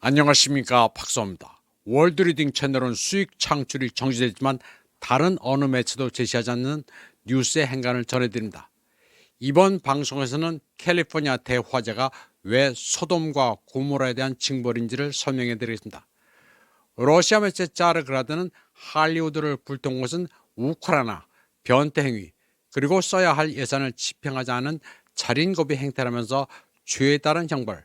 안녕하십니까, 박사입니다. 월드리딩 채널은 수익 창출이 정지되지만 다른 어느 매체도 제시하지 않는 뉴스의 행간을 전해드립니다. 이번 방송에서는 캘리포니아 대화재가 왜 소돔과 고모라에 대한 징벌인지를 설명해 드리겠습니다. 러시아 매체 짜르그라드는 할리우드를 불태운 것은 우크라이나, 변태 행위, 그리고 써야 할 예산을 집행하지 않은 자린고비 행태라면서 죄에 따른 형벌,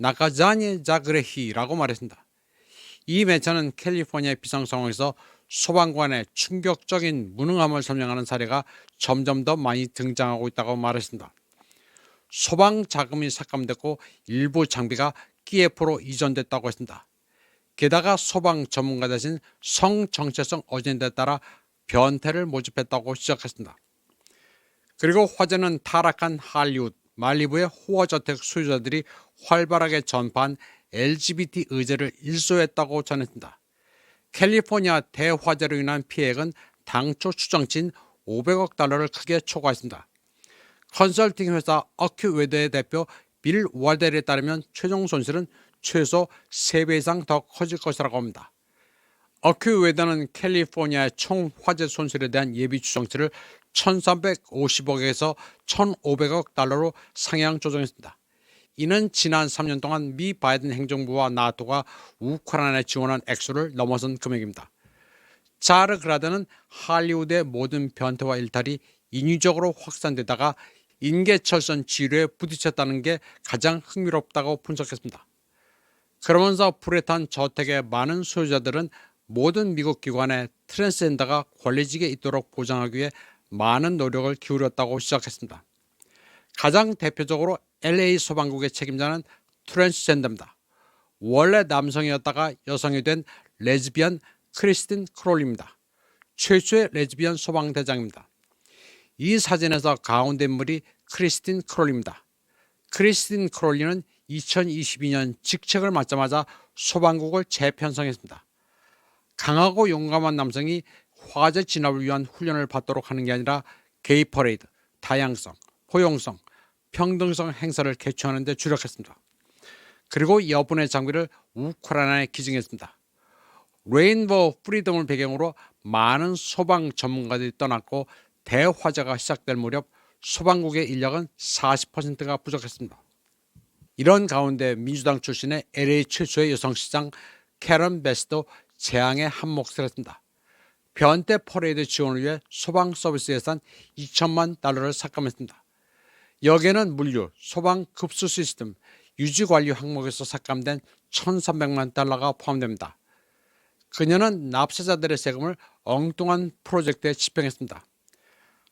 나카자니 자그레히라고 말했습니다. 이 매체는 캘리포니아 비상 상황에서 소방관의 충격적인 무능함을 설명하는 사례가 점점 더 많이 등장하고 있다고 말했습니다. 소방 자금이 삭감됐고 일부 장비가 키예프로 이전됐다고 했습니다. 게다가 소방 전문가 대신 성정체성 어젠다에 따라 변태를 모집했다고 지적했습니다. 그리고 화재는 타락한 할리우드, 말리부의 호화저택 소유자들이 활발하게 전파한 LGBT 의제를 일소했다고 전했습니다. 캘리포니아 대화재로 인한 피해액은 당초 추정치인 500억 달러를 크게 초과했습니다. 컨설팅 회사 어큐웨더의 대표 빌 월델에 따르면 최종 손실은 최소 3배 이상 더 커질 것이라고 합니다. 어큐웨더는 캘리포니아의 총 화재 손실에 대한 예비 추정치를 1350억에서 1500억 달러로 상향 조정했습니다. 이는 지난 3년 동안 미 바이든 행정부와 나토가 우크라이나에 지원한 액수를 넘어선 금액입니다. 자르그라드는 할리우드의 모든 변태와 일탈이 인위적으로 확산되다가 인계철선 지뢰에 부딪혔다는 게 가장 흥미롭다고 분석했습니다. 그러면서 불에 탄 저택의 많은 소유자들은 모든 미국 기관에 트랜스젠더가 권리직에 있도록 보장하기 위해 많은 노력을 기울였다고 시작했습니다. 가장 대표적으로 LA 소방국의 책임자는 트랜스젠더입니다. 원래 남성이었다가 여성이 된 레즈비언 크리스틴 크롤리입니다. 최초의 레즈비언 소방대장입니다. 이 사진에서 가운데 인물이 크리스틴 크롤리입니다. 크리스틴 크롤리는 2022년 직책을 맡자마자 소방국을 재편성했습니다. 강하고 용감한 남성이 화재 진압을 위한 훈련을 받도록 하는 게 아니라 게이 퍼레이드, 다양성, 포용성, 평등성 행사를 개최하는 데 주력했습니다. 그리고 여분의 장비를 우크라이나에 기증했습니다. 레인보우 프리덤을 배경으로 많은 소방 전문가들이 떠났고 대화재가 시작될 무렵 소방국의 인력은 40%가 부족했습니다. 이런 가운데 민주당 출신의 LA 최초의 여성시장 캐런 베스도 재앙에 한몫을 했습니다. 변태 퍼레이드 지원을 위해 소방 서비스 예산 2천만 달러를 삭감했습니다. 여기에는 물류, 소방 급수 시스템, 유지관리 항목에서 삭감된 1,300만 달러가 포함됩니다. 그녀는 납세자들의 세금을 엉뚱한 프로젝트에 집행했습니다.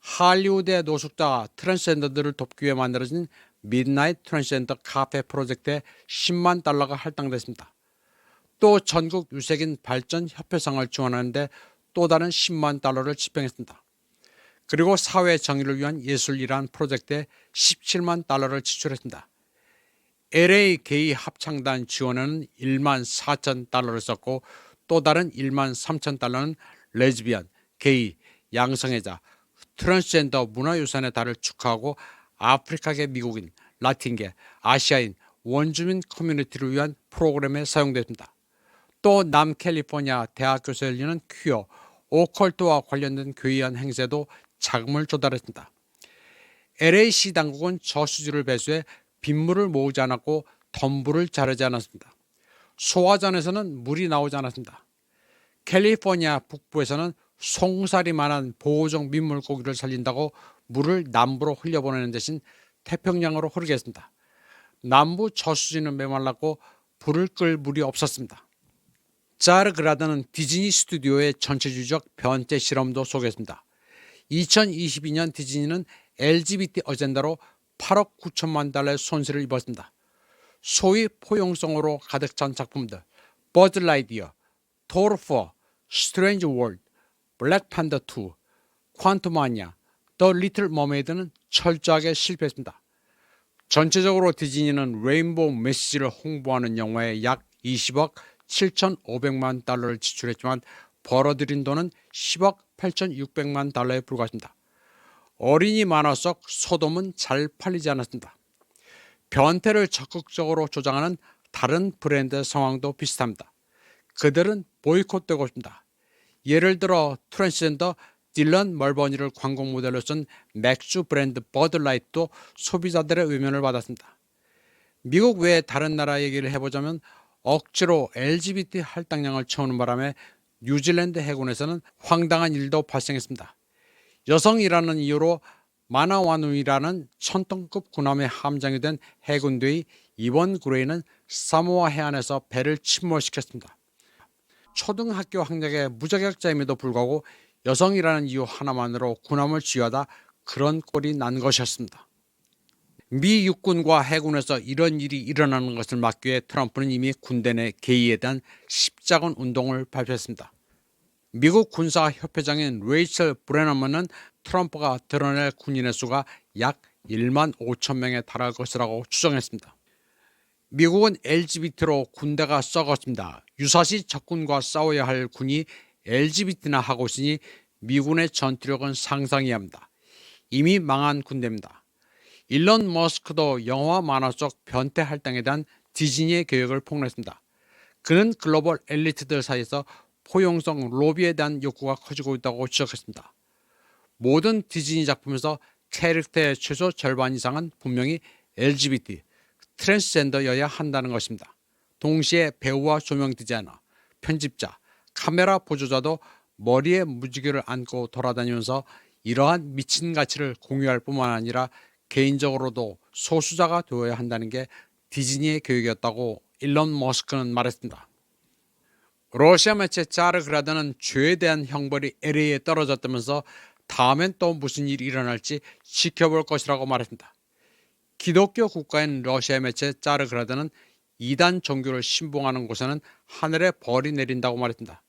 할리우드의 노숙자 트랜스젠더들을 돕기 위해 만들어진 미드나잇 트랜스젠더 카페 프로젝트에 10만 달러가 할당됐습니다. 또 전국 유색인 발전 협회상을 지원하는데 또 다른 10만 달러를 집행했습니다. 그리고 사회 정의를 위한 예술이라는 프로젝트에 17만 달러를 지출했습니다. LA 게이 합창단 지원에는 1만 4천 달러를 썼고 또 다른 1만 3천 달러는 레즈비언, 게이, 양성애자, 트랜스젠더 문화유산의 달을 축하하고 아프리카계 미국인, 라틴계, 아시아인, 원주민 커뮤니티를 위한 프로그램에 사용됐습니다. 또 남캘리포니아 대학교에서 열리는 퀴어, 오컬트와 관련된 괴이한 행세도 자금을 조달했습니다. LA시 당국은 저수지를 배수해 빗물을 모으지 않았고 덤불을 자르지 않았습니다. 소화전에서는 물이 나오지 않았습니다. 캘리포니아 북부에서는 송사리만한 보호종 민물고기를 살린다고 물을 남부로 흘려보내는 대신 태평양으로 흐르게 했습니다. 남부 저수지는 메말랐고 불을 끌 물이 없었습니다. 자르그라드는 디즈니 스튜디오의 전체주의적 변태 실험도 소개했습니다. 2022년 디즈니는 LGBT 어젠다로 8억 9천만 달러의 손실을 입었습니다. 소위 포용성으로 가득 찬 작품들 버즈 라이디어, 토르 4, 스트레인지 월드, 블랙팬더 2, 퀀텀마니아, 더 리틀 머메이드는 철저하게 실패했습니다. 전체적으로 디즈니는 레인보우 메시지를 홍보하는 영화에 약 20억 7,500만 달러를 지출했지만 벌어들인 돈은 10억 8,600만 달러에 불과했습니다. 어린이 만화 속 소돔은 잘 팔리지 않았습니다. 변태를 적극적으로 조장하는 다른 브랜드의 상황도 비슷합니다. 그들은 보이콧되고 있습니다. 예를 들어 트랜스젠더 딜런 멀버니를 광고 모델로 쓴 맥주 브랜드 버드라이트도 소비자들의 의견을 받았습니다. 미국 외의 다른 나라 얘기를 해보자면 억지로 LGBT 할당량을 채우는 바람에 뉴질랜드 해군에서는 황당한 일도 발생했습니다. 여성이라는 이유로 마나와누이라는 1000톤급 군함의 함장이 된 해군대의 이번 그레이는 사모아 해안에서 배를 침몰시켰습니다. 초등학교 학력의 무자격자임에도 불구하고 여성이라는 이유 하나만으로 군함을 지휘하다 그런 꼴이 난 것이었습니다. 미 육군과 해군에서 이런 일이 일어나는 것을 막기 위해 트럼프는 이미 군대 내 게이에 대한 십자군 운동을 발표했습니다. 미국 군사협회장인 레이첼 브레너먼은 트럼프가 드러낼 군인의 수가 약 1만 5천 명에 달할 것이라고 추정했습니다. 미국은 LGBT로 군대가 썩었습니다. 유사시 적군과 싸워야 할 군이 LGBT나 하고 있으니 미군의 전투력은 상상해야 합니다. 이미 망한 군대입니다. 일론 머스크도 영화 만화 속 변태 할당에 대한 디즈니의 계획을 폭로했습니다. 그는 글로벌 엘리트들 사이에서 포용성 로비에 대한 욕구가 커지고 있다고 지적했습니다. 모든 디즈니 작품에서 캐릭터의 최소 절반 이상은 분명히 LGBT, 트랜스젠더여야 한다는 것입니다. 동시에 배우와 조명 디자이너, 편집자, 카메라 보조자도 머리에 무지개를 안고 돌아다니면서 이러한 미친 가치를 공유할 뿐만 아니라 개인적으로도 소수자가 되어야 한다는 게 디즈니의 계획이었다고 일론 머스크는 말했습니다. 러시아 매체 짜르그라드는 죄에 대한 형벌이 LA에 떨어졌다면서 다음엔 또 무슨 일이 일어날지 지켜볼 것이라고 말했습니다. 기독교 국가인 러시아 매체 짜르그라드는 이단 종교를 신봉하는 곳에는 하늘에 벌이 내린다고 말했습니다.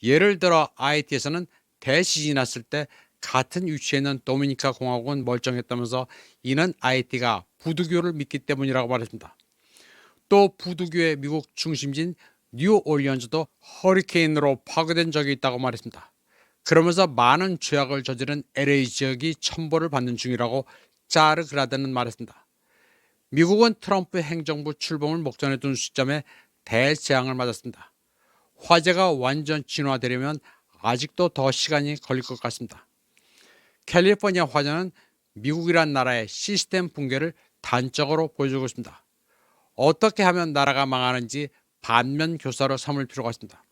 예를 들어 IT에서는 대지진이 났을 때 같은 위치에 있는 도미니카 공화국은 멀쩡했다면서 이는 IT가 부두교를 믿기 때문이라고 말했습니다. 또 부두교의 미국 중심지인 뉴올리언즈도 허리케인으로 파괴된 적이 있다고 말했습니다. 그러면서 많은 죄악을 저지른 LA 지역이 첨벌을 받는 중이라고 짜르그라드는 말했습니다. 미국은 트럼프 행정부 출범을 목전에 둔 시점에 대재앙을 맞았습니다. 화재가 완전 진화되려면 아직도 더 시간이 걸릴 것 같습니다. 캘리포니아 화재는 미국이란 나라의 시스템 붕괴를 단적으로 보여주고 있습니다. 어떻게 하면 나라가 망하는지 반면 교사로 삼을 필요가 있습니다.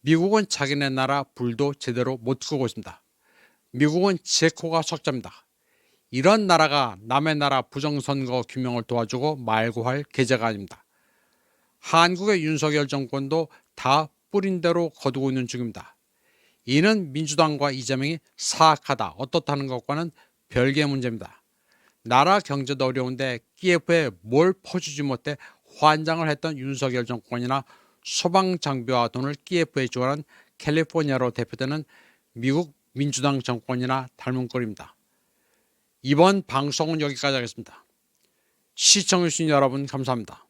미국은 자기네 나라 불도 제대로 못 끄고 있습니다. 미국은 제 코가 석자입니다. 이런 나라가 남의 나라 부정선거 규명을 도와주고 말고 할 계제가 아닙니다. 한국의 윤석열 정권도 다 뿌린 대로 거두고 있는 중입니다. 이는 민주당과 이재명이 사악하다, 어떻다는 것과는 별개의 문제입니다. 나라 경제도 어려운데 키예프에 뭘 퍼주지 못해 환장을 했던 윤석열 정권이나 소방장비와 돈을 키예프에 지원한 캘리포니아로 대표되는 미국 민주당 정권이나 닮은 꼴입니다. 이번 방송은 여기까지 하겠습니다. 시청해주신 여러분 감사합니다.